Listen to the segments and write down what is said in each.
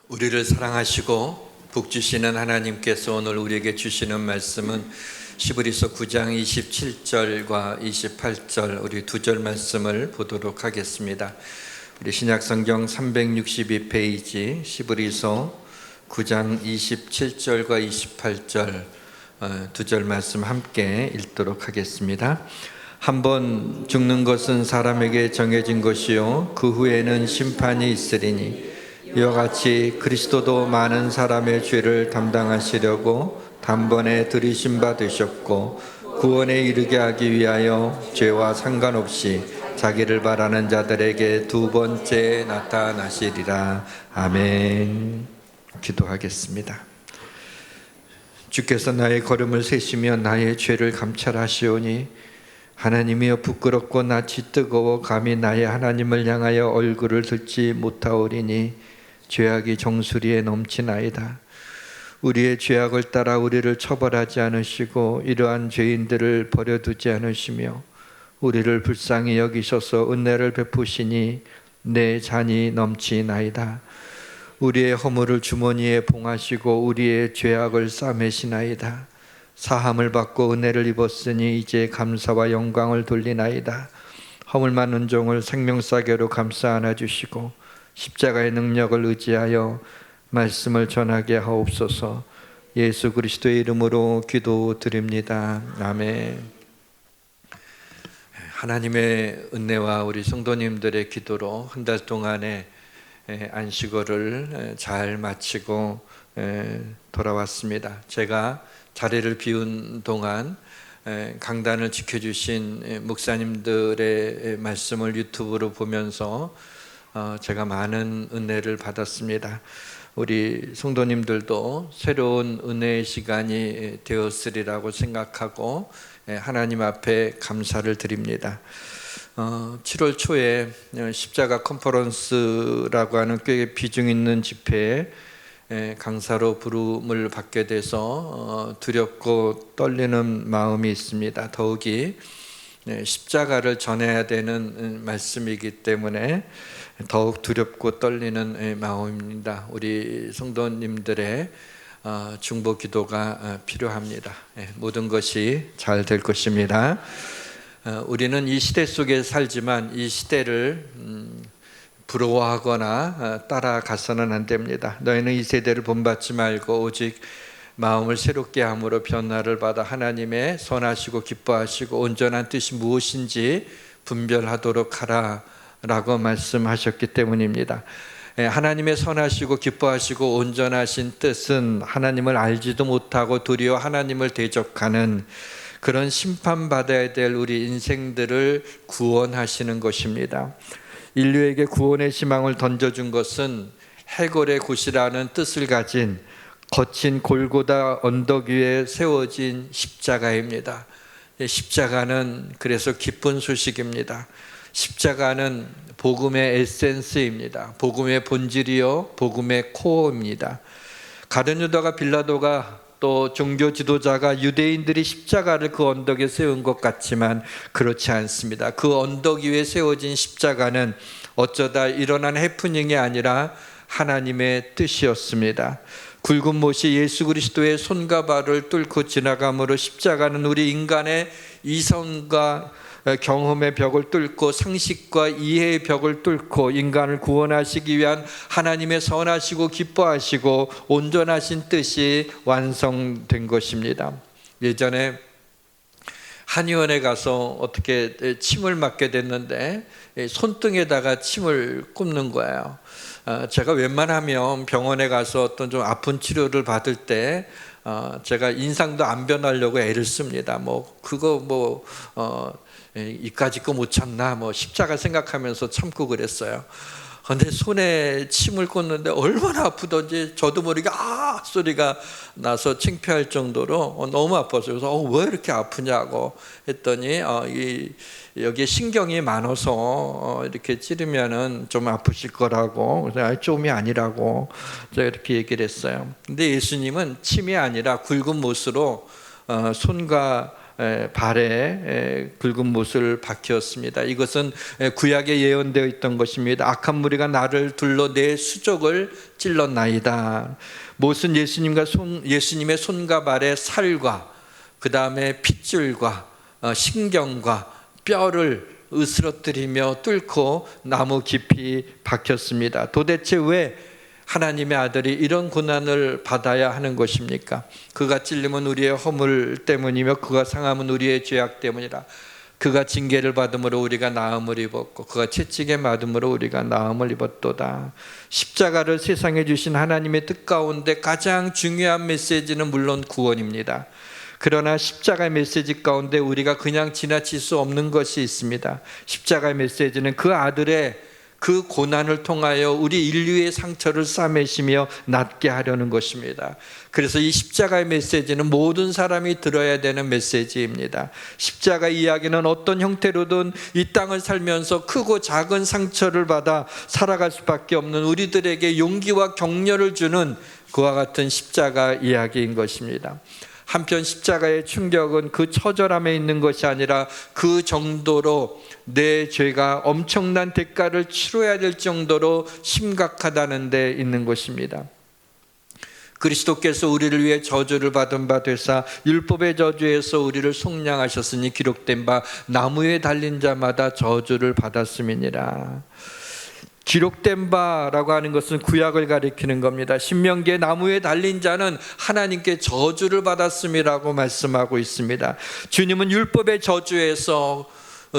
우리를 사랑하시고 복 주시는 하나님께서 오늘 우리에게 주시는 말씀은 히브리서 9장 27절과 28절 우리 두 절 말씀을 보도록 하겠습니다. 우리 신약성경 362페이지 히브리서 9장 27절과 28절 두 절 말씀 함께 읽도록 하겠습니다. 한번 죽는 것은 사람에게 정해진 것이요 그 후에는 심판이 있으리니 이와 같이 그리스도도 많은 사람의 죄를 담당하시려고 단번에 들이심 받으셨고 구원에 이르게 하기 위하여 죄와 상관없이 자기를 바라는 자들에게 두 번째 나타나시리라. 아멘. 기도하겠습니다. 주께서 나의 걸음을 세시며 나의 죄를 감찰하시오니 하나님이여 부끄럽고 낯이 뜨거워 감히 나의 하나님을 향하여 얼굴을 들지 못하오리니 죄악이 정수리에 넘치나이다. 우리의 죄악을 따라 우리를 처벌하지 않으시고 이러한 죄인들을 버려두지 않으시며 우리를 불쌍히 여기셔서 은혜를 베푸시니 내 잔이 넘치나이다. 우리의 허물을 주머니에 봉하시고 우리의 죄악을 싸매시나이다. 사함을 받고 은혜를 입었으니 이제 감사와 영광을 돌리나이다. 허물 많은 종을 생명사계로 감싸 안아주시고 십자가의 능력을 의지하여 말씀을 전하게 하옵소서. 예수 그리스도의 이름으로 기도드립니다. 아멘. 하나님의 은혜와 우리 성도님들의 기도로 한 달 동안의 안식월을 잘 마치고 돌아왔습니다. 제가 자리를 비운 동안 강단을 지켜주신 목사님들의 말씀을 유튜브로 보면서 제가 많은 은혜를 받았습니다. 우리 성도님들도 새로운 은혜의 시간이 되었으리라고 생각하고 하나님 앞에 감사를 드립니다. 7월 초에 십자가 컨퍼런스라고 하는 꽤 비중 있는 집회에 강사로 부름을 받게 돼서 두렵고 떨리는 마음이 있습니다. 더욱이 십자가를 전해야 되는 말씀이기 때문에 더욱 두렵고 떨리는 마음입니다. 우리 성도님들의 중보 기도가 필요합니다. 모든 것이 잘 될 것입니다. 우리는 이 시대 속에 살지만 이 시대를 부러워하거나 따라가서는 안 됩니다. 너희는 이 세대를 본받지 말고 오직 마음을 새롭게 함으로 변화를 받아 하나님의 선하시고 기뻐하시고 온전한 뜻이 무엇인지 분별하도록 하라 라고 말씀하셨기 때문입니다. 하나님의 선하시고 기뻐하시고 온전하신 뜻은 하나님을 알지도 못하고 도리어 하나님을 대적하는 그런 심판받아야 될 우리 인생들을 구원하시는 것입니다. 인류에게 구원의 희망을 던져준 것은 해골의 곳이라는 뜻을 가진 거친 골고다 언덕 위에 세워진 십자가입니다. 십자가는 그래서 기쁜 소식입니다. 십자가는 복음의 에센스입니다. 복음의 본질이요 복음의 코어입니다. 가룟 유다가 빌라도가 또 종교 지도자가 유대인들이 십자가를 그 언덕에 세운 것 같지만 그렇지 않습니다. 그 언덕 위에 세워진 십자가는 어쩌다 일어난 해프닝이 아니라 하나님의 뜻이었습니다. 굵은 못이 예수 그리스도의 손과 발을 뚫고 지나감으로 십자가는 우리 인간의 이성과 경험의 벽을 뚫고 상식과 이해의 벽을 뚫고 인간을 구원하시기 위한 하나님의 선하시고 기뻐하시고 온전하신 뜻이 완성된 것입니다. 예전에 한의원에 가서 어떻게 침을 맞게 됐는데 손등에다가 침을 꽂는 거예요. 제가 웬만하면 병원에 가서 어떤 좀 아픈 치료를 받을 때 제가 인상도 안 변하려고 애를 씁니다. 이까짓 거 못 참나 십자가 생각하면서 참고 그랬어요. 근데 손에 침을 꽂는데 얼마나 아프던지 저도 모르게 소리가 나서 창피할 정도로 너무 아팠어요. 그래서 왜 이렇게 아프냐고 했더니 여기에 신경이 많아서 이렇게 찌르면은 좀 아프실 거라고. 그래서 좀이 아니라고 제가 이렇게 얘기를 했어요. 근데 예수님은 침이 아니라 굵은 못으로 손과 발에 굵은 못을 박혔습니다. 이것은 구약에 예언되어 있던 것입니다. 악한 무리가 나를 둘러 내 수족을 찔렀나이다. 못은 예수님의 손과 발에 살과 그 다음에 핏줄과 신경과 뼈를 으스러뜨리며 뚫고 나무 깊이 박혔습니다. 도대체 왜 하나님의 아들이 이런 고난을 받아야 하는 것입니까? 그가 찔림은 우리의 허물 때문이며 그가 상함은 우리의 죄악 때문이라. 그가 징계를 받음으로 우리가 나음을 입었고 그가 채찍에 맞음으로 우리가 나음을 입었도다. 십자가를 세상에 주신 하나님의 뜻 가운데 가장 중요한 메시지는 물론 구원입니다. 그러나 십자가의 메시지 가운데 우리가 그냥 지나칠 수 없는 것이 있습니다. 십자가의 메시지는 그 아들의 그 고난을 통하여 우리 인류의 상처를 싸매시며 낫게 하려는 것입니다. 그래서 이 십자가의 메시지는 모든 사람이 들어야 되는 메시지입니다. 십자가 이야기는 어떤 형태로든 이 땅을 살면서 크고 작은 상처를 받아 살아갈 수밖에 없는 우리들에게 용기와 격려를 주는 그와 같은 십자가 이야기인 것입니다. 한편 십자가의 충격은 그 처절함에 있는 것이 아니라 그 정도로 내 죄가 엄청난 대가를 치러야 될 정도로 심각하다는 데 있는 것입니다. 그리스도께서 우리를 위해 저주를 받은 바 되사 율법의 저주에서 우리를 속량하셨으니 기록된 바 나무에 달린 자마다 저주를 받았음이니라. 기록된 바라고 하는 것은 구약을 가리키는 겁니다. 신명기에 나무에 달린 자는 하나님께 저주를 받았음이라고 말씀하고 있습니다. 주님은 율법의 저주에서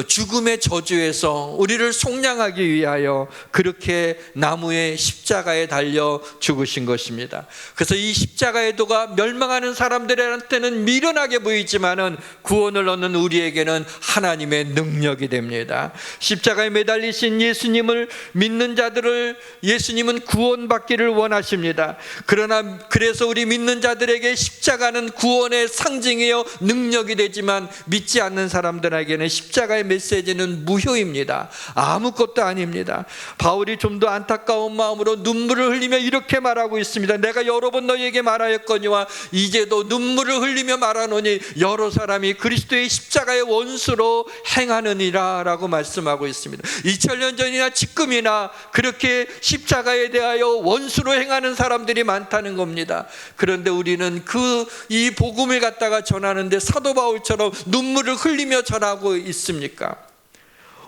죽음의 저주에서 우리를 속량하기 위하여 그렇게 나무의 십자가에 달려 죽으신 것입니다. 그래서 이 십자가의 도가 멸망하는 사람들한테는 미련하게 보이지만은 구원을 얻는 우리에게는 하나님의 능력이 됩니다. 십자가에 매달리신 예수님을 믿는 자들을 예수님은 구원받기를 원하십니다. 그러나 그래서 우리 믿는 자들에게 십자가는 구원의 상징이요 능력이 되지만 믿지 않는 사람들에게는 십자가의 메시지는 무효입니다. 아무것도 아닙니다. 바울이 좀 더 안타까운 마음으로 눈물을 흘리며 이렇게 말하고 있습니다. 내가 여러 번 너희에게 말하였거니와 이제도 눈물을 흘리며 말하노니 여러 사람이 그리스도의 십자가의 원수로 행하느니라 라고 말씀하고 있습니다. 2000년 전이나 지금이나 그렇게 십자가에 대하여 원수로 행하는 사람들이 많다는 겁니다. 그런데 우리는 이 복음을 갖다가 전하는데 사도 바울처럼 눈물을 흘리며 전하고 있습니까?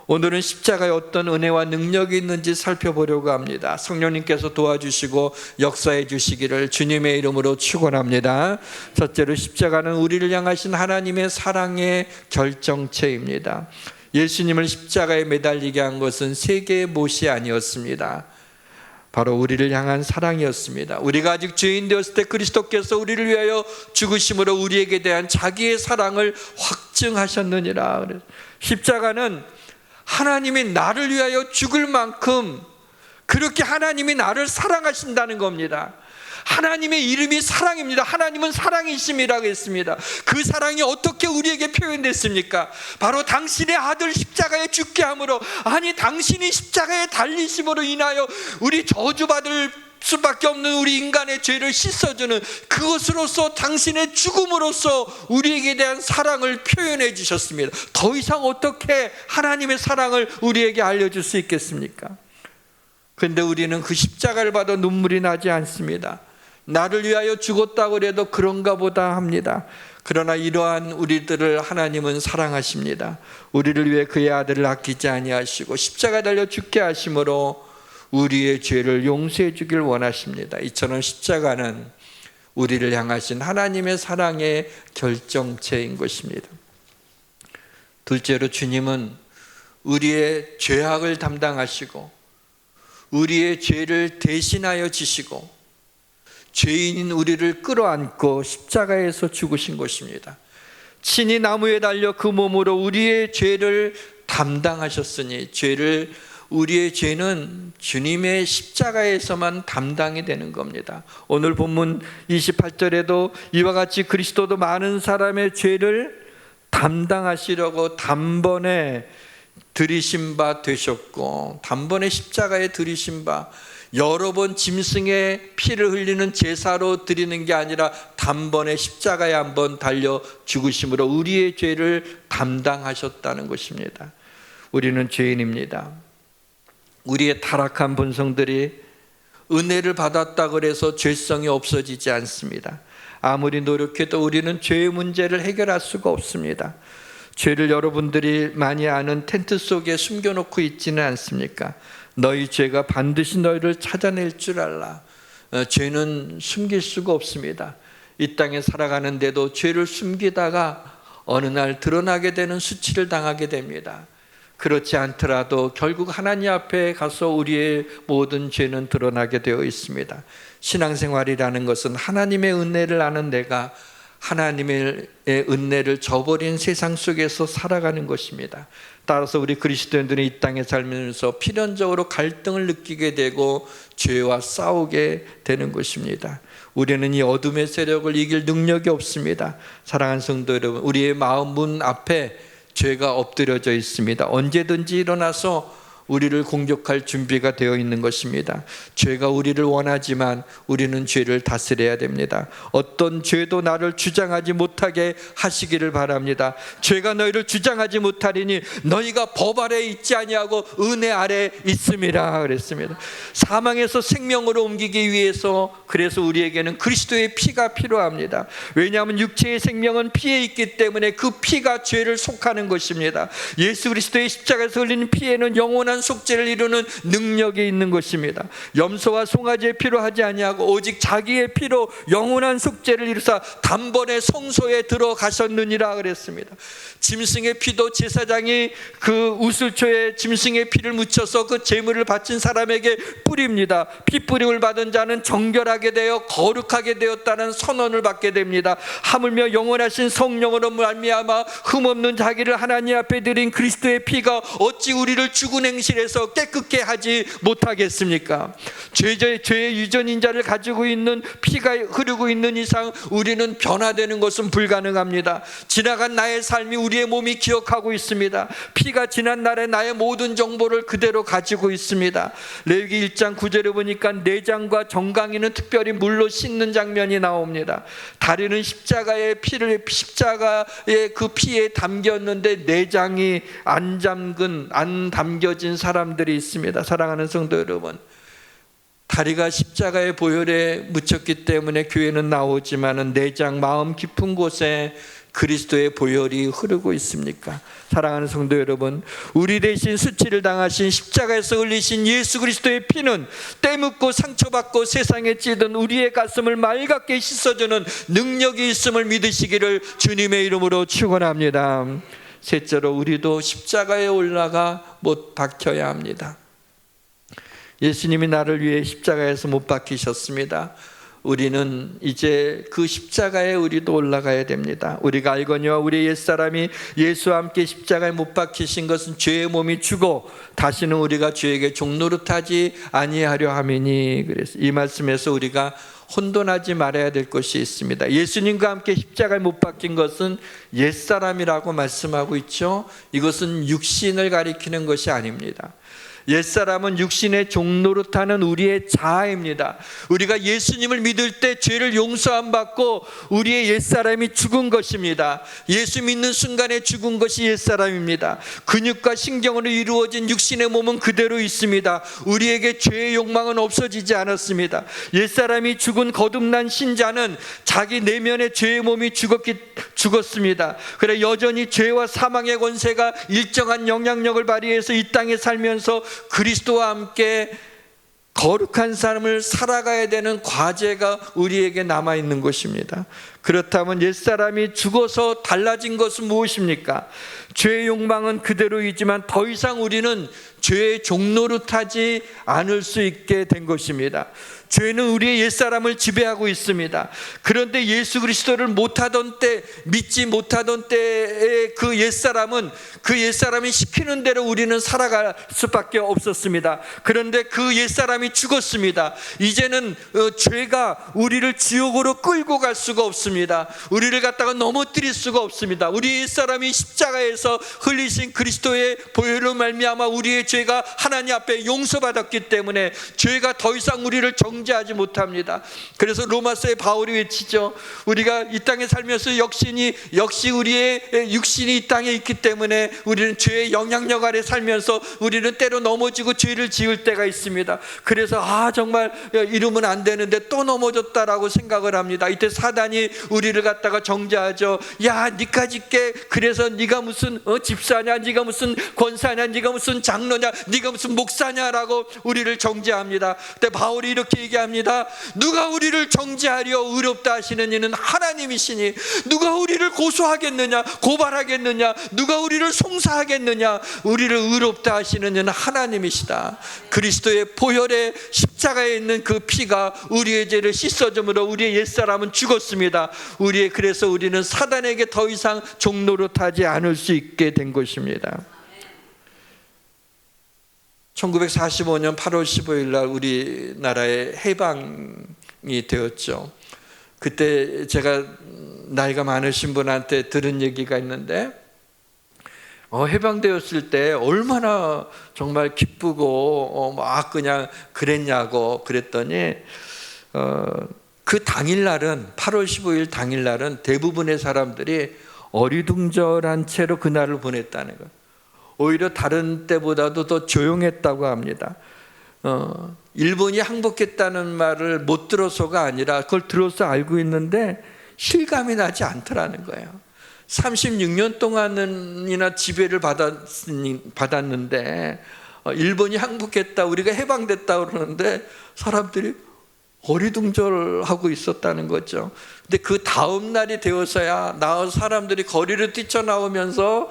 오늘은 십자가에 어떤 은혜와 능력이 있는지 살펴보려고 합니다. 성령님께서 도와주시고 역사해 주시기를 주님의 이름으로 축원합니다. 첫째로 십자가는 우리를 향하신 하나님의 사랑의 결정체입니다. 예수님을 십자가에 매달리게 한 것은 세 개의 못이 아니었습니다. 바로 우리를 향한 사랑이었습니다. 우리가 아직 죄인 되었을 때 그리스도께서 우리를 위하여 죽으심으로 우리에게 대한 자기의 사랑을 확증하셨느니라. 십자가는 하나님이 나를 위하여 죽을 만큼 그렇게 하나님이 나를 사랑하신다는 겁니다. 하나님의 이름이 사랑입니다. 하나님은 사랑이심이라고 했습니다. 그 사랑이 어떻게 우리에게 표현됐습니까? 바로 당신의 아들 십자가에 죽게 함으로, 아니 당신이 십자가에 달리심으로 인하여 우리 저주받을 수밖에 없는 우리 인간의 죄를 씻어주는 그것으로서 당신의 죽음으로써 우리에게 대한 사랑을 표현해 주셨습니다. 더 이상 어떻게 하나님의 사랑을 우리에게 알려줄 수 있겠습니까? 그런데 우리는 그 십자가를 받아 눈물이 나지 않습니다. 나를 위하여 죽었다고 해도 그런가 보다 합니다. 그러나 이러한 우리들을 하나님은 사랑하십니다. 우리를 위해 그의 아들을 아끼지 아니하시고 십자가 달려 죽게 하심으로 우리의 죄를 용서해 주길 원하십니다. 이처럼 십자가는 우리를 향하신 하나님의 사랑의 결정체인 것입니다. 둘째로 주님은 우리의 죄악을 담당하시고 우리의 죄를 대신하여 지시고 죄인인 우리를 끌어안고 십자가에서 죽으신 것입니다. 친히 나무에 달려 그 몸으로 우리의 죄를 담당하셨으니 우리의 죄는 주님의 십자가에서만 담당이 되는 겁니다. 오늘 본문 28절에도 이와 같이 그리스도도 많은 사람의 죄를 담당하시려고 단번에 들이신 바 되셨고, 단번에 십자가에 들이신 바, 여러 번 짐승의 피를 흘리는 제사로 드리는 게 아니라 단번에 십자가에 한번 달려 죽으심으로 우리의 죄를 담당하셨다는 것입니다. 우리는 죄인입니다. 우리의 타락한 본성들이 은혜를 받았다고 해서 죄성이 없어지지 않습니다. 아무리 노력해도 우리는 죄의 문제를 해결할 수가 없습니다. 죄를 여러분들이 많이 아는 텐트 속에 숨겨놓고 있지는 않습니까? 너희 죄가 반드시 너희를 찾아낼 줄 알라. 죄는 숨길 수가 없습니다. 이 땅에 살아가는데도 죄를 숨기다가 어느 날 드러나게 되는 수치를 당하게 됩니다. 그렇지 않더라도 결국 하나님 앞에 가서 우리의 모든 죄는 드러나게 되어 있습니다. 신앙생활이라는 것은 하나님의 은혜를 아는 내가 하나님의 은혜를 저버린 세상 속에서 살아가는 것입니다. 따라서 우리 그리스도인들은 이 땅에 살면서 필연적으로 갈등을 느끼게 되고 죄와 싸우게 되는 것입니다. 우리는 이 어둠의 세력을 이길 능력이 없습니다. 사랑하는 성도 여러분, 우리의 마음 문 앞에 죄가 엎드려져 있습니다. 언제든지 일어나서 우리를 공격할 준비가 되어 있는 것입니다. 죄가 우리를 원하지만 우리는 죄를 다스려야 됩니다. 어떤 죄도 나를 주장하지 못하게 하시기를 바랍니다. 죄가 너희를 주장하지 못하리니 너희가 법 아래 있지 아니하고 은혜 아래 있음이라 그랬습니다. 사망에서 생명으로 옮기기 위해서 그래서 우리에게는 그리스도의 피가 필요합니다. 왜냐하면 육체의 생명은 피에 있기 때문에 그 피가 죄를 속하는 것입니다. 예수 그리스도의 십자가에서 흘린 피에는 영원한 속죄를 이루는 능력이 있는 것입니다. 염소와 송아지의 피로 하지 아니하고 오직 자기의 피로 영원한 속죄를 이루사 단번에 성소에 들어가셨느니라 그랬습니다. 짐승의 피도 제사장이 그 우슬초에 짐승의 피를 묻혀서 그 제물을 바친 사람에게 뿌립니다. 피 뿌림을 받은 자는 정결하게 되어 거룩하게 되었다는 선언을 받게 됩니다. 하물며 영원하신 성령으로 말미암아 흠없는 자기를 하나님 앞에 드린 그리스도의 피가 어찌 우리를 죽은 행실에서 깨끗게 하지 못하겠습니까? 죄의 유전인 자를 가지고 있는 피가 흐르고 있는 이상 우리는 변화되는 것은 불가능합니다. 지나간 나의 삶이 우리의 몸이 기억하고 있습니다. 피가 지난 날의 나의 모든 정보를 그대로 가지고 있습니다. 레위기 1장 9절에 보니까 내장과 정강이는 특별히 물로 씻는 장면이 나옵니다. 다리는 십자가의 그 피에 담겼는데 내장이 안 담겨진 사람들이 있습니다. 사랑하는 성도 여러분, 다리가 십자가의 보혈에 묻혔기 때문에 교회는 나오지만 내장 마음 깊은 곳에 그리스도의 보혈이 흐르고 있습니까? 사랑하는 성도 여러분, 우리 대신 수치를 당하신 십자가에서 흘리신 예수 그리스도의 피는 때묻고 상처받고 세상에 찌든 우리의 가슴을 맑게 씻어주는 능력이 있음을 믿으시기를 주님의 이름으로 축원합니다. 셋째로, 우리도 십자가에 올라가 못 박혀야 합니다. 예수님이 나를 위해 십자가에서 못 박히셨습니다. 우리는 이제 그 십자가에 우리도 올라가야 됩니다. 우리가 알거니와 우리 옛사람이 예수와 함께 십자가에 못 박히신 것은 죄의 몸이 죽어 다시는 우리가 죄에게 종노릇하지 아니하려 함이니. 그래서 이 말씀에서 우리가 혼돈하지 말아야 될 것이 있습니다. 예수님과 함께 십자가에 못 박힌 것은 옛사람이라고 말씀하고 있죠. 이것은 육신을 가리키는 것이 아닙니다. 옛사람은 육신의 종노릇하는 우리의 자아입니다. 우리가 예수님을 믿을 때 죄를 용서함 받고 우리의 옛사람이 죽은 것입니다. 예수 믿는 순간에 죽은 것이 옛사람입니다. 근육과 신경으로 이루어진 육신의 몸은 그대로 있습니다. 우리에게 죄의 욕망은 없어지지 않았습니다. 옛사람이 죽은 거듭난 신자는 자기 내면의 죄의 몸이 죽었습니다. 그래 여전히 죄와 사망의 권세가 일정한 영향력을 발휘해서 이 땅에 살면서 그리스도와 함께 거룩한 삶을 살아가야 되는 과제가 우리에게 남아있는 것입니다. 그렇다면 옛사람이 죽어서 달라진 것은 무엇입니까? 죄의 욕망은 그대로이지만 더 이상 우리는 죄의 종노릇하지 않을 수 있게 된 것입니다. 죄는 우리의 옛사람을 지배하고 있습니다. 그런데 예수 그리스도를 못하던 때, 믿지 못하던 때의 그 옛사람은 그 옛사람이 시키는 대로 우리는 살아갈 수밖에 없었습니다. 그런데 그 옛사람이 죽었습니다. 이제는 죄가 우리를 지옥으로 끌고 갈 수가 없습니다. 우리를 갖다가 넘어뜨릴 수가 없습니다. 우리 옛사람이 십자가에서 흘리신 그리스도의 보혈로 말미암아 우리의 죄가 하나님 앞에 용서받았기 때문에 죄가 더 이상 우리를 정죄하지 못합니다. 그래서 로마서에 바울이 외치죠. 우리가 이 땅에 살면서 역시 우리의 육신이 이 땅에 있기 때문에 우리는 죄의 영향력 아래 살면서 우리는 때로 넘어지고 죄를 지을 때가 있습니다. 그래서 정말 이러면 안 되는데 또 넘어졌다라고 생각을 합니다. 이때 사단이 우리를 갖다가 정죄하죠. 야, 니까지 있게, 그래서 네가 무슨 집사냐, 네가 무슨 권사냐, 네가 무슨 장로냐, 네가 무슨 목사냐라고 우리를 정죄합니다. 근데 바울이 이렇게 얘기합니다. 누가 우리를 정죄하려 의롭다 하시는 이는 하나님이시니 누가 우리를 고소하겠느냐, 고발하겠느냐, 누가 우리를 송사하겠느냐. 우리를 의롭다 하시는 이는 하나님이시다. 그리스도의 보혈의 십자가에 있는 그 피가 우리의 죄를 씻어줌으로 우리의 옛사람은 죽었습니다. 그래서 우리는 사단에게 더 이상 종노릇하지 않을 수 있게 된 것입니다. 1945년 8월 15일 날 우리나라에 해방이 되었죠. 그때 제가 나이가 많으신 분한테 들은 얘기가 있는데, 해방되었을 때 얼마나 정말 기쁘고 막 그냥 그랬냐고 그랬더니 그 당일날은, 8월 15일 당일날은 대부분의 사람들이 어리둥절한 채로 그날을 보냈다는 거예요. 오히려 다른 때보다도 더 조용했다고 합니다. 일본이 항복했다는 말을 못 들어서가 아니라 그걸 들어서 알고 있는데 실감이 나지 않더라는 거예요. 36년 동안이나 지배를 받았는데 일본이 항복했다, 우리가 해방됐다 그러는데 사람들이 어리둥절하고 있었다는 거죠. 근데 그 다음 날이 되어서야 사람들이 거리를 뛰쳐나오면서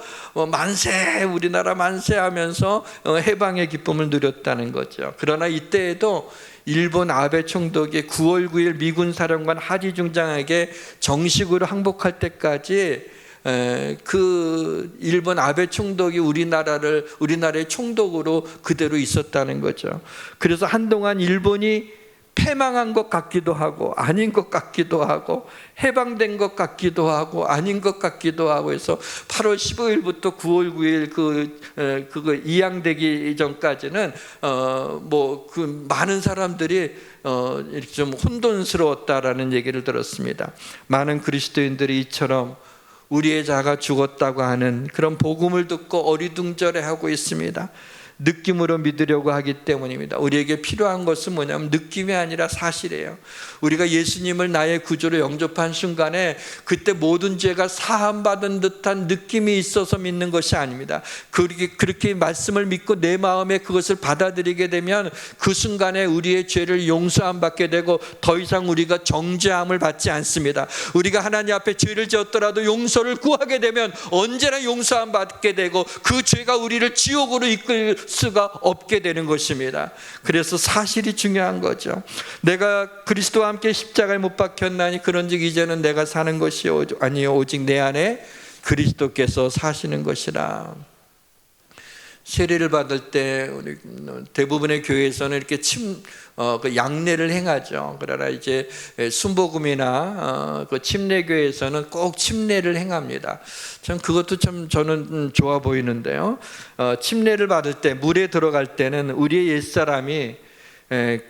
만세, 우리나라 만세 하면서 해방의 기쁨을 누렸다는 거죠. 그러나 이때에도 일본 아베 총독이 9월 9일 미군 사령관 하지 중장에게 정식으로 항복할 때까지 그 일본 아베 총독이 우리나라의 총독으로 그대로 있었다는 거죠. 그래서 한동안 일본이 패망한 것 같기도 하고 아닌 것 같기도 하고 해방된 것 같기도 하고 아닌 것 같기도 하고 해서 8월 15일부터 9월 9일 그거 이양되기 전까지는 그 많은 사람들이 이렇게 좀 혼돈스러웠다라는 얘기를 들었습니다. 많은 그리스도인들이 이처럼 우리의 자가 죽었다고 하는 그런 복음을 듣고 어리둥절해하고 있습니다. 느낌으로 믿으려고 하기 때문입니다. 우리에게 필요한 것은 뭐냐면 느낌이 아니라 사실이에요. 우리가 예수님을 나의 구주로 영접한 순간에 그때 모든 죄가 사함받은 듯한 느낌이 있어서 믿는 것이 아닙니다. 그렇게 말씀을 믿고 내 마음에 그것을 받아들이게 되면 그 순간에 우리의 죄를 용서함 받게 되고 더 이상 우리가 정죄함을 받지 않습니다. 우리가 하나님 앞에 죄를 지었더라도 용서를 구하게 되면 언제나 용서함 받게 되고 그 죄가 우리를 지옥으로 이끌 수가 없게 되는 것입니다. 그래서 사실이 중요한 거죠. 내가 그리스도와 함께 십자가에 못 박혔나니 그런즉 이제는 내가 사는 것이 아니요 오직 내 안에 그리스도께서 사시는 것이라. 세례를 받을 때 우리 대부분의 교회에서는 이렇게 그 양례를 행하죠. 그러나 이제 순복음이나 그 침례교회에서는 꼭 침례를 행합니다. 그것도 저는 좋아 보이는데요. 침례를 받을 때 물에 들어갈 때는 우리의 옛사람이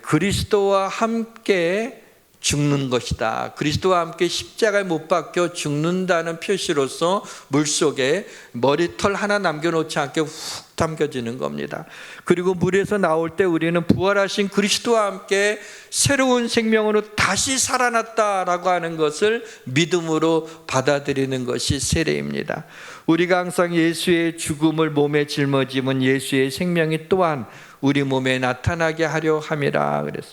그리스도와 함께 죽는 것이다. 그리스도와 함께 십자가에 못 박혀 죽는다는 표시로서 물속에 머리털 하나 남겨놓지 않게 훅 담겨지는 겁니다. 그리고 물에서 나올 때 우리는 부활하신 그리스도와 함께 새로운 생명으로 다시 살아났다라고 하는 것을 믿음으로 받아들이는 것이 세례입니다. 우리가 항상 예수의 죽음을 몸에 짊어지면 예수의 생명이 또한 우리 몸에 나타나게 하려 함이라. 그래서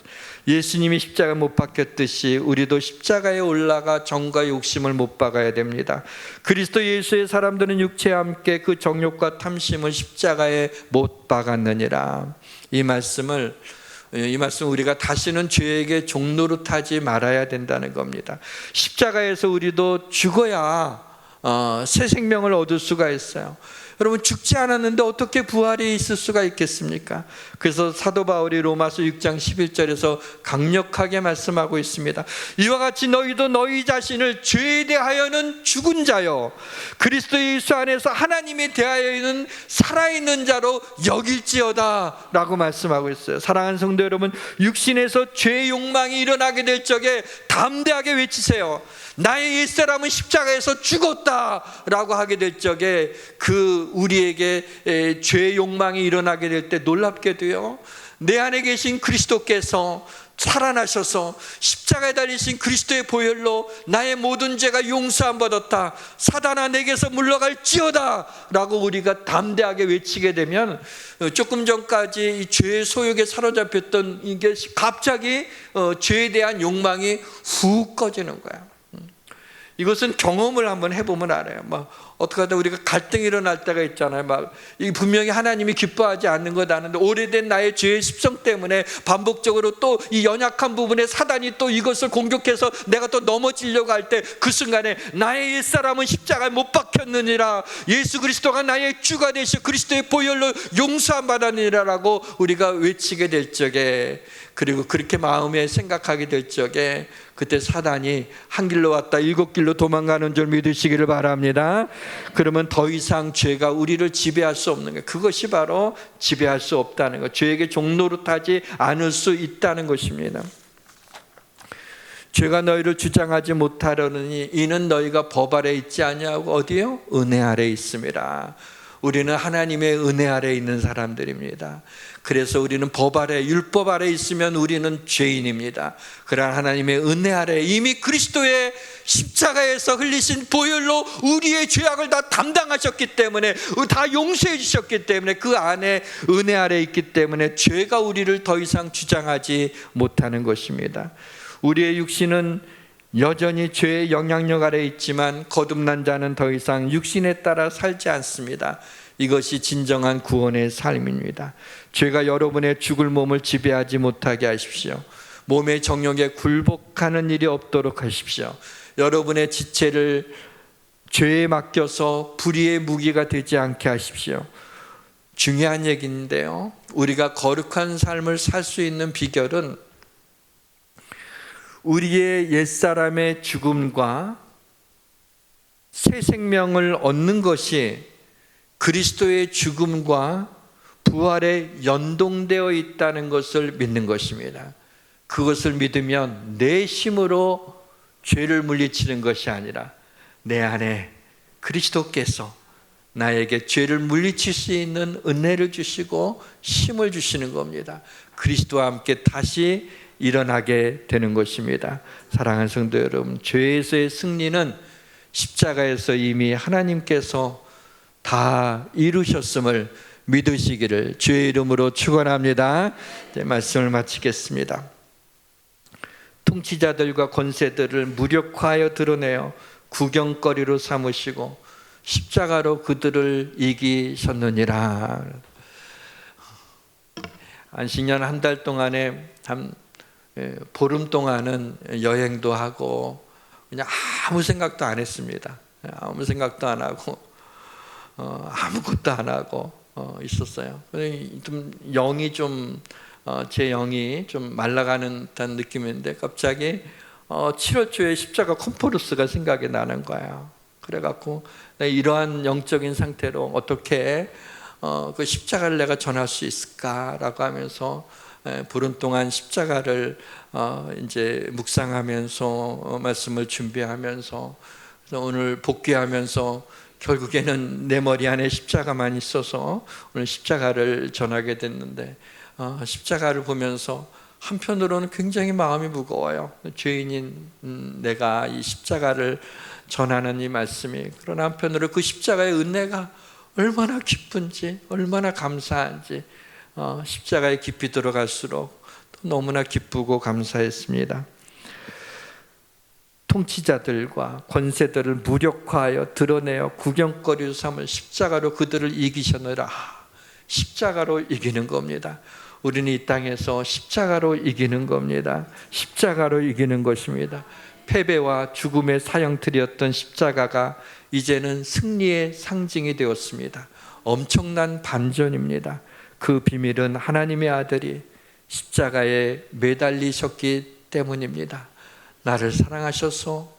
예수님이 십자가 못 박혔듯이 우리도 십자가에 올라가 정과 욕심을 못 박아야 됩니다. 그리스도 예수의 사람들은 육체와 함께 그 정욕과 탐심을 십자가에 못 박았느니라. 이 말씀을 이 말씀 우리가 다시는 죄에게 종노릇하지 말아야 된다는 겁니다. 십자가에서 우리도 죽어야 새 생명을 얻을 수가 있어요. 여러분, 죽지 않았는데 어떻게 부활이 있을 수가 있겠습니까? 그래서 사도 바울이 로마서 6장 11절에서 강력하게 말씀하고 있습니다. 이와 같이 너희도 너희 자신을 죄에 대하여는 죽은 자요 그리스도 예수 안에서 하나님에 대하여는 살아있는 자로 여길지어다 라고 말씀하고 있어요. 사랑하는 성도 여러분, 육신에서 죄의 욕망이 일어나게 될 적에 담대하게 외치세요. 나의 옛사람은 십자가에서 죽었다 라고 하게 될 적에 우리에게 죄의 욕망이 일어나게 될 때 놀랍게도요, 내 안에 계신 그리스도께서 살아나셔서 십자가에 달리신 그리스도의 보혈로 나의 모든 죄가 용서함 받았다, 사단아 내게서 물러갈지어다 라고 우리가 담대하게 외치게 되면, 조금 전까지 이 죄의 소욕에 사로잡혔던 이게 갑자기 죄에 대한 욕망이 훅 꺼지는 거야. 이것은 경험을 한번 해보면 알아요. 어떻게 하다 우리가 갈등이 일어날 때가 있잖아요. 이 분명히 하나님이 기뻐하지 않는 것 아는데 오래된 나의 죄의 습성 때문에 반복적으로 또 이 연약한 부분에 사단이 또 이것을 공격해서 내가 또 넘어지려고 할 때 그 순간에 나의 옛사람은 십자가에 못 박혔느니라, 예수 그리스도가 나의 주가 되시어 그리스도의 보혈로 용서함 받았느니라 라고 우리가 외치게 될 적에, 그리고 그렇게 마음에 생각하게 될 적에, 그때 사단이 한 길로 왔다 7길로 도망가는 줄 믿으시기를 바랍니다. 그러면 더 이상 죄가 우리를 지배할 수 없는 거예요. 그것이 바로 지배할 수 없다는 것, 죄에게 종노릇하지 않을 수 있다는 것입니다. 죄가 너희를 주장하지 못하려느니 이는 너희가 법 아래 있지 아니하고 어디요? 은혜 아래 있습니다. 우리는 하나님의 은혜 아래 있는 사람들입니다. 그래서 우리는 법 아래, 율법 아래 있으면 우리는 죄인입니다. 그러나 하나님의 은혜 아래 이미 그리스도의 십자가에서 흘리신 보혈로 우리의 죄악을 다 담당하셨기 때문에, 다 용서해 주셨기 때문에, 그 안에 은혜 아래 있기 때문에 죄가 우리를 더 이상 주장하지 못하는 것입니다. 우리의 육신은 여전히 죄의 영향력 아래 있지만 거듭난 자는 더 이상 육신에 따라 살지 않습니다. 이것이 진정한 구원의 삶입니다. 죄가 여러분의 죽을 몸을 지배하지 못하게 하십시오. 몸의 정욕에 굴복하는 일이 없도록 하십시오. 여러분의 지체를 죄에 맡겨서 불의의 무기가 되지 않게 하십시오. 중요한 얘기인데요, 우리가 거룩한 삶을 살 수 있는 비결은 우리의 옛사람의 죽음과 새 생명을 얻는 것이 그리스도의 죽음과 부활에 연동되어 있다는 것을 믿는 것입니다. 그것을 믿으면 내 힘으로 죄를 물리치는 것이 아니라 내 안에 그리스도께서 나에게 죄를 물리칠 수 있는 은혜를 주시고 힘을 주시는 겁니다. 그리스도와 함께 다시 일어나게 되는 것입니다. 사랑하는 성도 여러분, 죄에서의 승리는 십자가에서 이미 하나님께서 다 이루셨음을 믿으시기를 주의 이름으로 축원합니다. 이제 말씀을 마치겠습니다. 통치자들과 권세들을 무력화하여 드러내어 구경거리로 삼으시고 십자가로 그들을 이기셨느니라. 안식년 한 달 동안에 한 보름 동안은 여행도 하고 그냥 아무 생각도 안 했습니다. 아무 생각도 안 하고 아무것도 안 하고 있었어요. 좀 영이 제 영이 좀 말라가는 듯한 느낌인데 갑자기 7월 초에 십자가 컨퍼런스가 생각이 나는 거예요. 그래갖고 이러한 영적인 상태로 어떻게 그 십자가를 내가 전할 수 있을까라고 하면서 보름 동안 십자가를 이제 묵상하면서 말씀을 준비하면서 오늘 복귀하면서 결국에는 내 머리 안에 십자가만 있어서 오늘 십자가를 전하게 됐는데, 십자가를 보면서 한편으로는 굉장히 마음이 무거워요. 죄인인 내가 이 십자가를 전하는 이 말씀이, 그러나 한편으로 그 십자가의 은혜가 얼마나 기쁜지, 얼마나 감사한지, 십자가에 깊이 들어갈수록 너무나 기쁘고 감사했습니다. 통치자들과 권세들을 무력화하여 드러내어 구경거리로 삼을 십자가로 그들을 이기셨느라. 십자가로 이기는 겁니다. 우리는 이 땅에서 십자가로 이기는 겁니다. 십자가로 이기는 것입니다. 패배와 죽음의 사형틀이었던 십자가가 이제는 승리의 상징이 되었습니다. 엄청난 반전입니다. 그 비밀은 하나님의 아들이 십자가에 매달리셨기 때문입니다. 나를 사랑하셔서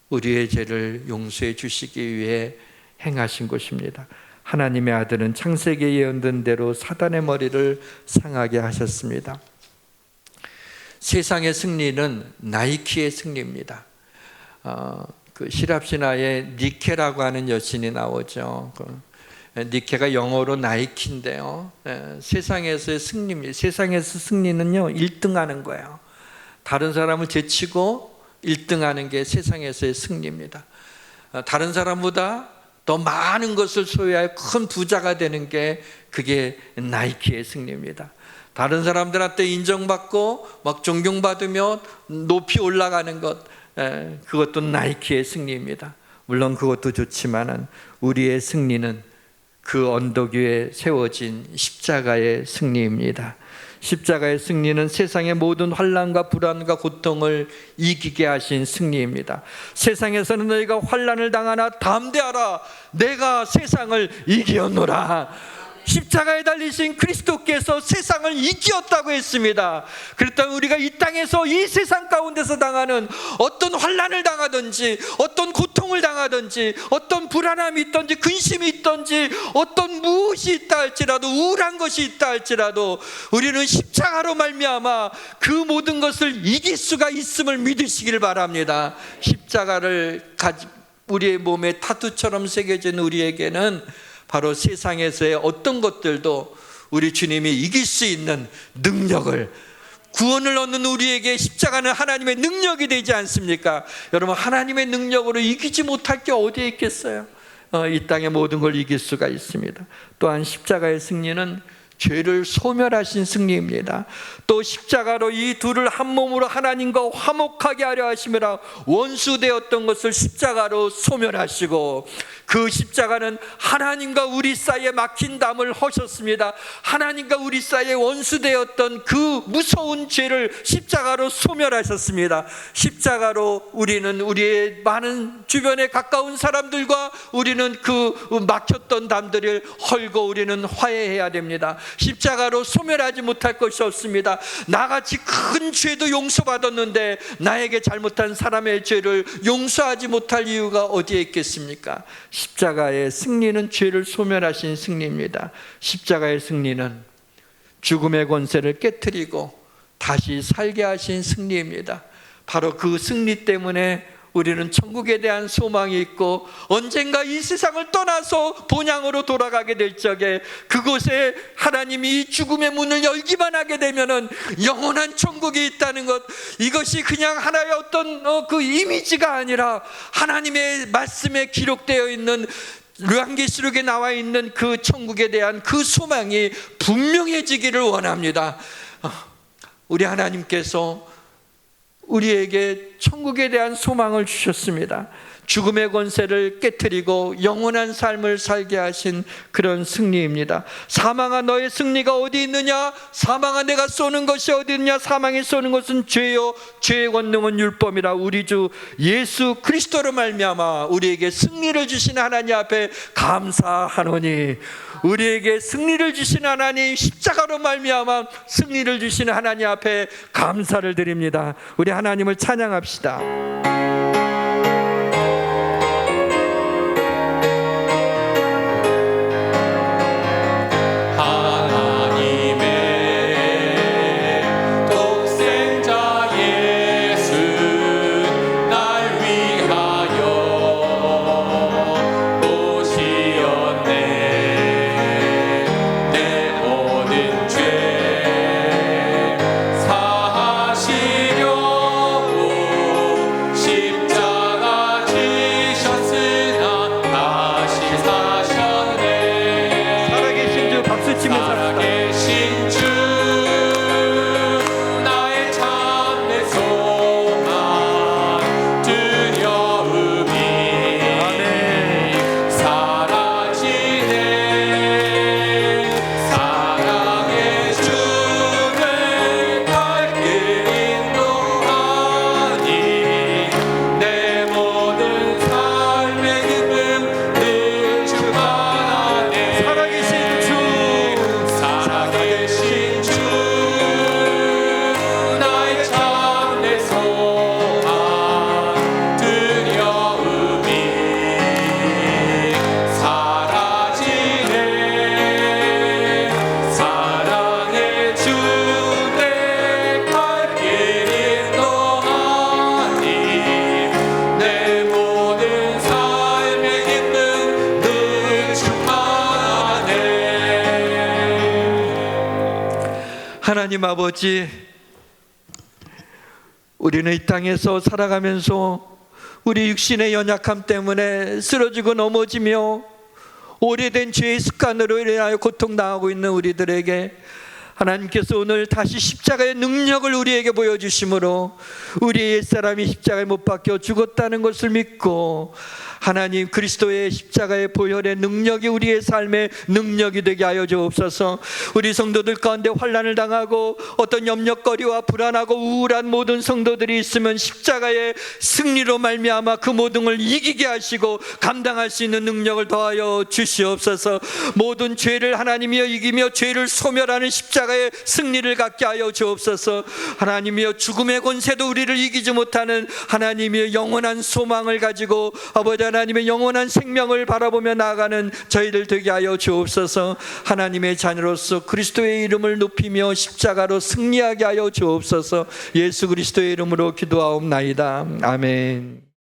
우리의 죄를 용서해 주시기 위해 행하신 것입니다. 하나님의 아들은 창세기에 예언된 대로 사단의 머리를 상하게 하셨습니다. 세상의 승리는 나이키의 승리입니다. 그 시랍 신화에 니케라고 하는 여신이 나오죠. 니케가 영어로 나이키인데요. 세상에서의 승리입니다. 세상에서 승리는요, 1등하는 거예요. 다른 사람을 제치고 1등하는 게 세상에서의 승리입니다. 다른 사람보다 더 많은 것을 소유하여 큰 부자가 되는 게 그게 나이키의 승리입니다. 다른 사람들한테 인정받고 막 존경받으며 높이 올라가는 것, 그것도 나이키의 승리입니다. 물론 그것도 좋지만은 우리의 승리는 그 언덕 위에 세워진 십자가의 승리입니다. 십자가의 승리는 세상의 모든 환난과 불안과 고통을 이기게 하신 승리입니다. 세상에서는 너희가 환난을 당하나 담대하라, 내가 세상을 이기었노라. 십자가에 달리신 그리스도께서 세상을 이기었다고 했습니다. 그렇다면 우리가 이 땅에서 이 세상 가운데서 당하는 어떤 환난을 당하든지, 어떤 고통을 당하든지, 어떤 불안함이 있든지, 근심이 있든지, 어떤 무엇이 있다 할지라도, 우울한 것이 있다 할지라도 우리는 십자가로 말미암아 그 모든 것을 이길 수가 있음을 믿으시길 바랍니다. 십자가를 우리의 몸에 타투처럼 새겨진 우리에게는 바로 세상에서의 어떤 것들도 우리 주님이 이길 수 있는 능력을, 구원을 얻는 우리에게 십자가는 하나님의 능력이 되지 않습니까? 여러분, 하나님의 능력으로 이기지 못할 게 어디에 있겠어요? 이 땅의 모든 걸 이길 수가 있습니다. 또한 십자가의 승리는 죄를 소멸하신 승리입니다. 또 십자가로 이 둘을 한 몸으로 하나님과 화목하게 하려 하심이라 원수되었던 것을 십자가로 소멸하시고, 그 십자가는 하나님과 우리 사이에 막힌 담을 허셨습니다. 하나님과 우리 사이에 원수되었던 그 무서운 죄를 십자가로 소멸하셨습니다. 십자가로 우리는 우리의 많은 주변에 가까운 사람들과 우리는 그 막혔던 담들을 헐고 우리는 화해해야 됩니다. 십자가로 소멸하지 못할 것이 없습니다. 나같이 큰 죄도 용서받았는데 나에게 잘못한 사람의 죄를 용서하지 못할 이유가 어디에 있겠습니까? 십자가의 승리는 죄를 소멸하신 승리입니다. 십자가의 승리는 죽음의 권세를 깨트리고 다시 살게 하신 승리입니다. 바로 그 승리 때문에 우리는 천국에 대한 소망이 있고, 언젠가 이 세상을 떠나서 본향으로 돌아가게 될 적에 그곳에 하나님이 이 죽음의 문을 열기만 하게 되면은 영원한 천국이 있다는 것, 이것이 그냥 하나의 어떤 그 이미지가 아니라 하나님의 말씀에 기록되어 있는, 요한계시록에 나와 있는 그 천국에 대한 그 소망이 분명해지기를 원합니다. 우리 하나님께서 우리에게 천국에 대한 소망을 주셨습니다. 죽음의 권세를 깨트리고 영원한 삶을 살게 하신 그런 승리입니다. 사망아, 너의 승리가 어디 있느냐? 사망아, 내가 쏘는 것이 어디 있느냐? 사망이 쏘는 것은 죄요, 죄의 권능은 율법이라. 우리 주 예수 그리스도로 말미암아 우리에게 승리를 주신 하나님 앞에 감사하노니, 우리에게 승리를 주신 하나님, 십자가로 말미암아 승리를 주신 하나님 앞에 감사를 드립니다. 우리 하나님을 찬양합시다. 하나님 아버지, 우리는 이 땅에서 살아가면서 우리 육신의 연약함 때문에 쓰러지고 넘어지며 오래된 죄의 습관으로 인하여 고통당하고 있는 우리들에게 하나님께서 오늘 다시 십자가의 능력을 우리에게 보여주심으로 우리의 옛사람이 십자가에 못 박혀 죽었다는 것을 믿고 하나님 그리스도의 십자가의 보혈의 능력이 우리의 삶의 능력이 되게 하여 주옵소서. 우리 성도들 가운데 환난을 당하고 어떤 염려거리와 불안하고 우울한 모든 성도들이 있으면 십자가의 승리로 말미암아 그 모든 걸 이기게 하시고 감당할 수 있는 능력을 더하여 주시옵소서. 모든 죄를 하나님이여 이기며 죄를 소멸하는 십자가의 승리를 갖게 하여 주옵소서. 하나님이여 죽음의 권세도 우리를 이기지 못하는 하나님이여 영원한 소망을 가지고 아버지 하나님의 영원한 생명을 바라보며 나아가는 저희들 되게 하여 주옵소서. 하나님의 자녀로서 그리스도의 이름을 높이며 십자가로 승리하게 하여 주옵소서. 예수 그리스도의 이름으로 기도하옵나이다. 아멘.